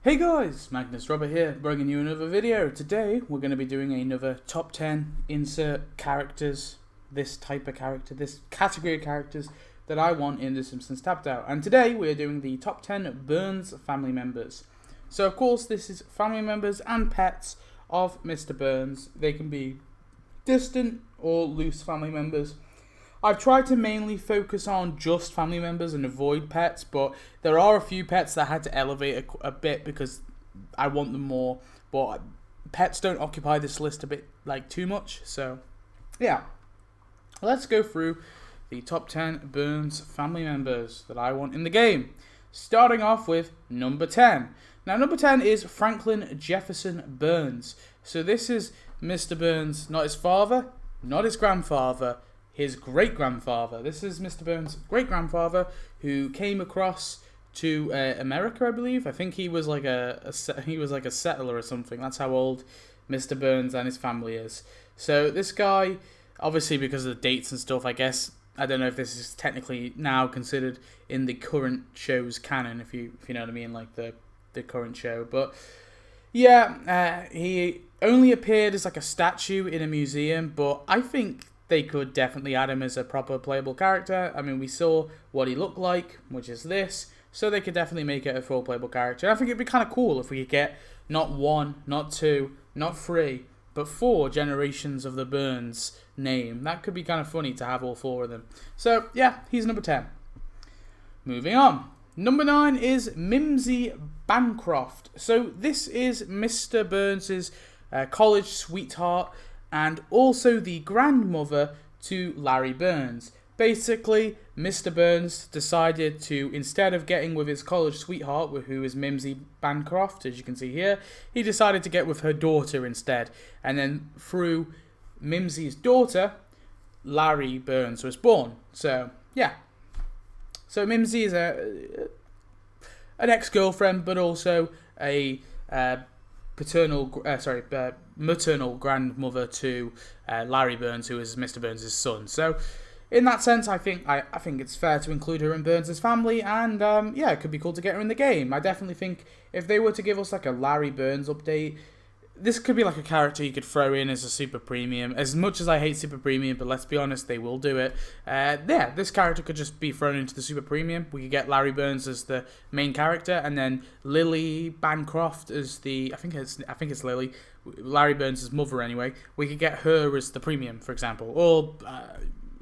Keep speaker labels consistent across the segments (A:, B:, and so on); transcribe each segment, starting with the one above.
A: Hey guys, Magnus Robert here, bringing you another video. Today we're going to be doing another top 10 insert characters, this type of character, this category of characters that I want in the Simpsons Tapped Out. And today we're doing the top 10 Burns family members. So of course this is family members and pets of Mr. Burns. They can be distant or loose family members. I've tried to mainly focus on just family members and avoid pets, but there are a few pets that I had to elevate a bit because I want them more. But pets don't occupy this list a bit too much. So yeah, let's go through the top 10 Burns family members that I want in the game. Starting off with number 10. Now number 10 is Franklin Jefferson Burns. So this is Mr. Burns, not his father, not his grandfather, his great-grandfather. This is Mr. Burns' great-grandfather who came across to America, I believe. I think he was like a settler or something. That's how old Mr. Burns and his family is. So this guy, obviously because of the dates and stuff, I guess, I don't know if this is technically now considered in the current show's canon, if you know what I mean, like the current show. But yeah, he only appeared as like a statue in a museum, but I think they could definitely add him as a proper playable character. I mean, we saw what he looked like, which is this, so they could definitely make it a full playable character. I think it'd be kind of cool if we could get not one, not two, not three, but 4 generations of the Burns name. That could be kind of funny to have all 4 of them. So, yeah, he's number 10. Moving on. Number 9 is Mimsy Bancroft. So, this is Mr. Burns' college sweetheart, and also the grandmother to Larry Burns. Basically, Mr. Burns decided to, instead of getting with his college sweetheart, who is Mimsy Bancroft, as you can see here, he decided to get with her daughter instead. And then through Mimsy's daughter, Larry Burns was born. So, yeah. So Mimsy is an ex-girlfriend, but also a maternal grandmother to Larry Burns, who is Mr. Burns' son. So, in that sense, I think it's fair to include her in Burns' family, and yeah, it could be cool to get her in the game. I definitely think if they were to give us like a Larry Burns update, this could be like a character you could throw in as a super premium. As much as I hate super premium, but let's be honest, they will do it. Yeah, this character could just be thrown into the super premium. We could get Larry Burns as the main character, and then Lily Bancroft as the I think it's Lily, Larry Burns' mother anyway. We could get her as the premium, for example, or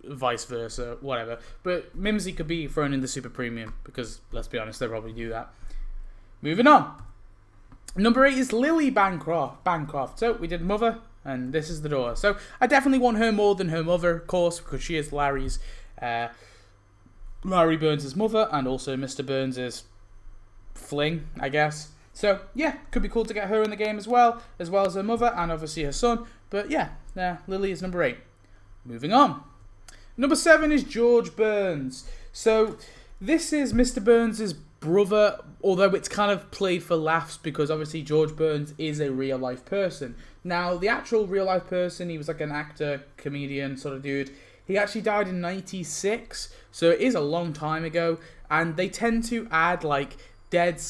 A: vice versa, whatever. But Mimsy could be thrown in the super premium because let's be honest, they'll probably do that. Moving on. Number 8 is Lily Bancroft. So we did mother, and this is the daughter. So I definitely want her more than her mother, of course, because she is Larry Burns' mother, and also Mr. Burns' fling, I guess. So yeah, could be cool to get her in the game as well as her mother, and obviously her son. But yeah, Lily is number 8. Moving on. Number 7 is George Burns. So this is Mr. Burns' brother, although it's kind of played for laughs because obviously George Burns is a real life person. Now, the actual real life person, he was like an actor, comedian sort of dude. He actually died in 96, so it is a long time ago, and they tend to add like dead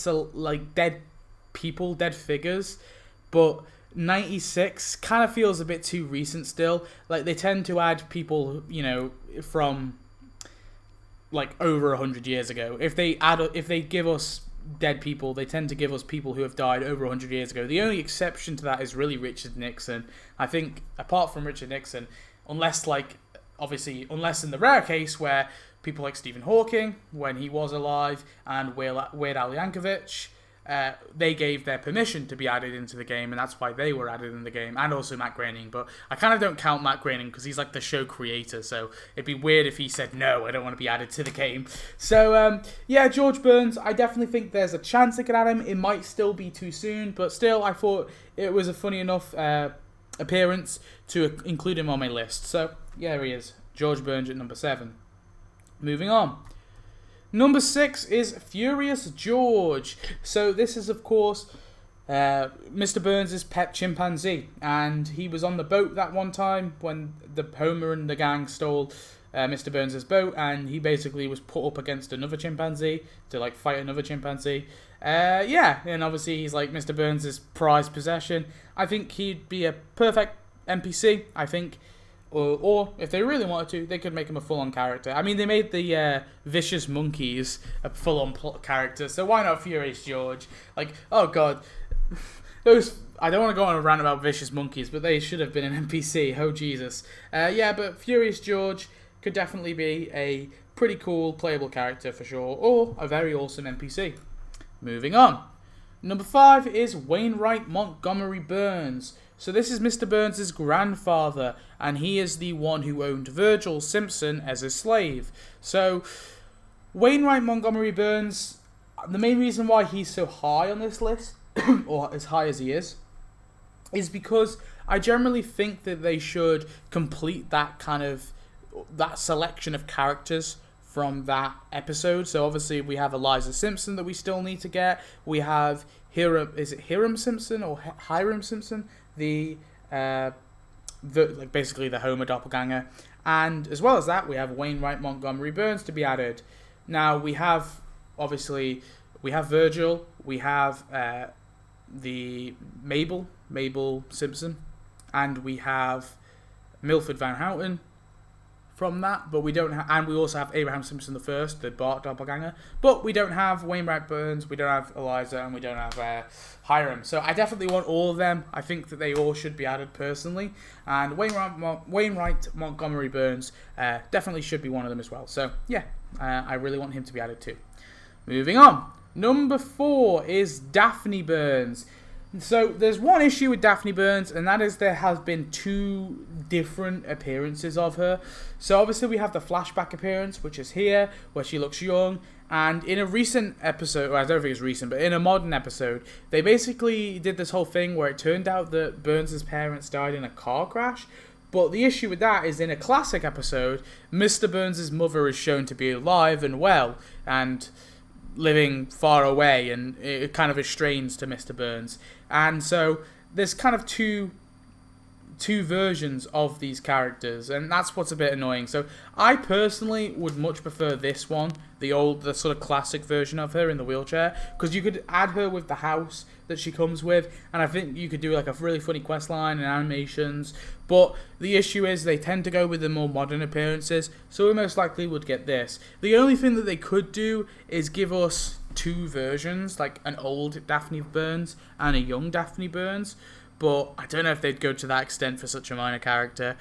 A: people, dead figures, but 96 kind of feels a bit too recent still. Like they tend to add people, from like over 100 years ago. If they give us dead people, they tend to give us people who have died over 100 years ago. The only exception to that is really Richard Nixon. I think apart from Richard Nixon, unless in the rare case where people like Stephen Hawking, when he was alive, and Weird Al Yankovic, they gave their permission to be added into the game, and that's why they were added in the game, and also Matt Groening. But I kind of don't count Matt Groening because he's like the show creator, so it'd be weird if he said, no, I don't want to be added to the game. So, yeah, George Burns, I definitely think there's a chance they could add him. It might still be too soon, but still, I thought it was a funny enough appearance to include him on my list. So, yeah, he is. George Burns at number 7. Moving on. Number 6 is Furious George. So this is, of course, Mr. Burns' pet chimpanzee. And he was on the boat that one time when the Homer and the gang stole Mr. Burns' boat. And he basically was put up against another chimpanzee to fight another chimpanzee. Yeah, and obviously he's like Mr. Burns' prized possession. I think he'd be a perfect NPC, I think. Or if they really wanted to, they could make him a full-on character. I mean, they made the Vicious Monkeys a full-on character, so why not Furious George? Like, oh god, those... I don't want to go on a rant about Vicious Monkeys, but they should have been an NPC. Oh, Jesus. Yeah, but Furious George could definitely be a pretty cool playable character for sure, or a very awesome NPC. Moving on. Number 5 is Wainwright Montgomery Burns. So this is Mr. Burns' grandfather, and he is the one who owned Virgil Simpson as a slave. So Wainwright Montgomery Burns, the main reason why he's so high on this list, or as high as he is because I generally think that they should complete that selection of characters from that episode. So obviously we have Eliza Simpson that we still need to get. We have Hiram Simpson or Hiram Simpson, basically the Homer doppelganger, and as well as that we have Wainwright Montgomery Burns to be added. Now we have Virgil, we have the Mabel Simpson, and we have Milford Van Houten from that, but we don't have, and we also have Abraham Simpson the first, the Bart doppelganger, but we don't have Wainwright Burns, we don't have Eliza, and we don't have Hiram. So I definitely want all of them. I think that they all should be added personally, and Wainwright Montgomery Burns definitely should be one of them as well. So yeah, I really want him to be added too. Moving on. Number 4 is Daphne Burns. So there's one issue with Daphne Burns, and that is there has been 2 different appearances of her. So obviously we have the flashback appearance, which is here, where she looks young, and in a recent episode, well, I don't think it's recent, but in a modern episode, they basically did this whole thing where it turned out that Burns' parents died in a car crash. But the issue with that is in a classic episode, Mr. Burns' mother is shown to be alive and well, and living far away, and it kind of estranged to Mr. Burns. And so there's kind of two versions of these characters, and that's what's a bit annoying. So I personally would much prefer this one, the sort of classic version of her in the wheelchair, because you could add her with the house that she comes with, and I think you could do like a really funny quest line and animations. But the issue is they tend to go with the more modern appearances, so we most likely would get this. The only thing that they could do is give us 2 versions, like an old Daphne Burns and a young Daphne Burns, but I don't know if they'd go to that extent for such a minor character.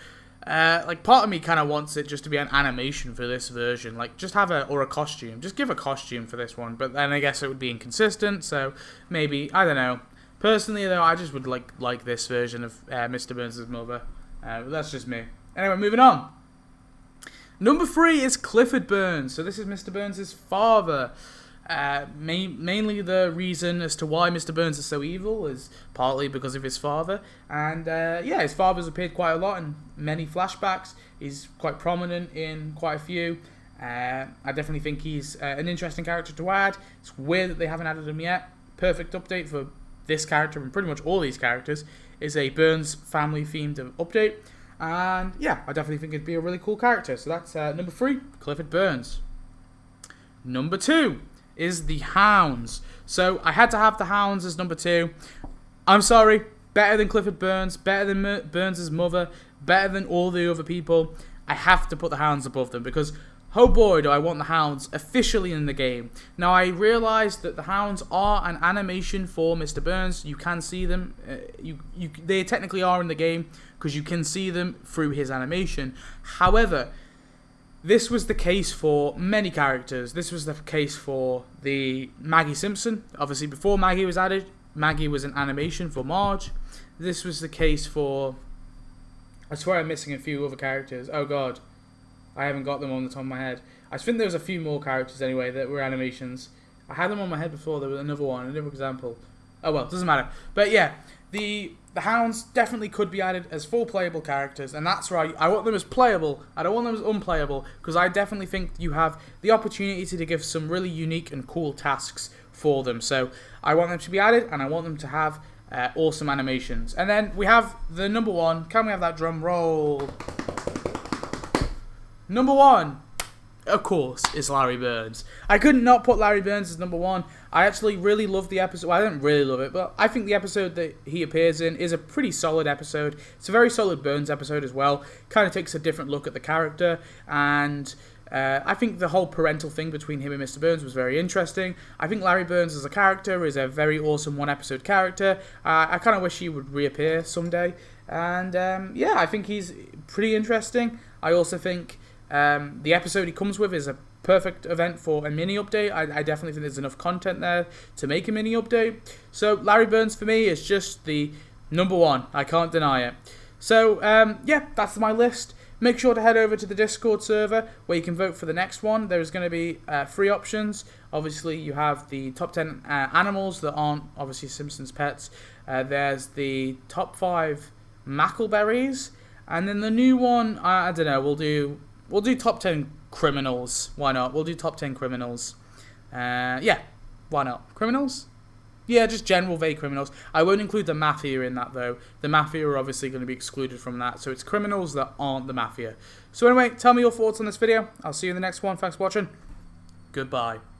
A: Like, part of me kind of wants it just to be an animation for this version, like just have a costume, just give a costume for this one, but then I guess it would be inconsistent, so maybe, I don't know. Personally though, I just would like this version of Mr. Burns' mother. That's just me. Anyway, moving on. Number 3 is Clifford Burns. So this is Mr. Burns' father. Mainly the reason as to why Mr. Burns is so evil is partly because of his father, and yeah, his father's appeared quite a lot in many flashbacks. He's quite prominent in quite a few. I definitely think he's an interesting character to add. It's weird that they haven't added him yet. Perfect update for this character and pretty much all these characters is a Burns family themed update, and yeah, I definitely think it'd be a really cool character. So that's number 3, Clifford Burns. Number 2 is the Hounds. So I had to have the Hounds as number 2. I'm sorry, better than Clifford Burns, better than Burns' mother, better than all the other people. I have to put the Hounds above them because, oh boy, do I want the Hounds officially in the game. Now, I realise that the Hounds are an animation for Mr. Burns. You can see them. They technically are in the game because you can see them through his animation. However, this was the case for many characters. This was the case for the Maggie Simpson. Obviously, before Maggie was added, Maggie was an animation for Marge. This was the case for... I swear I'm missing a few other characters. Oh god, I haven't got them on the top of my head. I think there was a few more characters anyway that were animations. I had them on my head before. There was another one, another example. Oh well, doesn't matter. But yeah, the Hounds definitely could be added as full playable characters, and that's right. I want them as playable. I don't want them as unplayable, because I definitely think you have the opportunity to give some really unique and cool tasks for them. So I want them to be added, and I want them to have awesome animations. And then we have the number 1. Can we have that drum roll? Number 1, of course, is Larry Burns. I couldn't not put Larry Burns as number one. I actually really love the episode. Well, I didn't really love it, but I think the episode that he appears in is a pretty solid episode. It's a very solid Burns episode as well. Kind of takes a different look at the character, and I think the whole parental thing between him and Mr. Burns was very interesting. I think Larry Burns as a character is a very awesome one-episode character. I kind of wish he would reappear someday. And yeah, I think he's pretty interesting. I also think the episode he comes with is a perfect event for a mini update. I definitely think there's enough content there to make a mini update. So Larry Burns for me is just the number one. I can't deny it. So yeah, that's my list. Make sure to head over to the Discord server where you can vote for the next one. There's going to be 3 options. Obviously, you have the top 10 animals that aren't obviously Simpsons pets. There's the top 5 Mackleberries, and then the new one, I don't know. We'll do top 10 criminals. Why not? We'll do top 10 criminals. Yeah, why not? Criminals? Yeah, just general vague criminals. I won't include the Mafia in that, though. The Mafia are obviously going to be excluded from that, so it's criminals that aren't the Mafia. So anyway, tell me your thoughts on this video. I'll see you in the next one. Thanks for watching. Goodbye.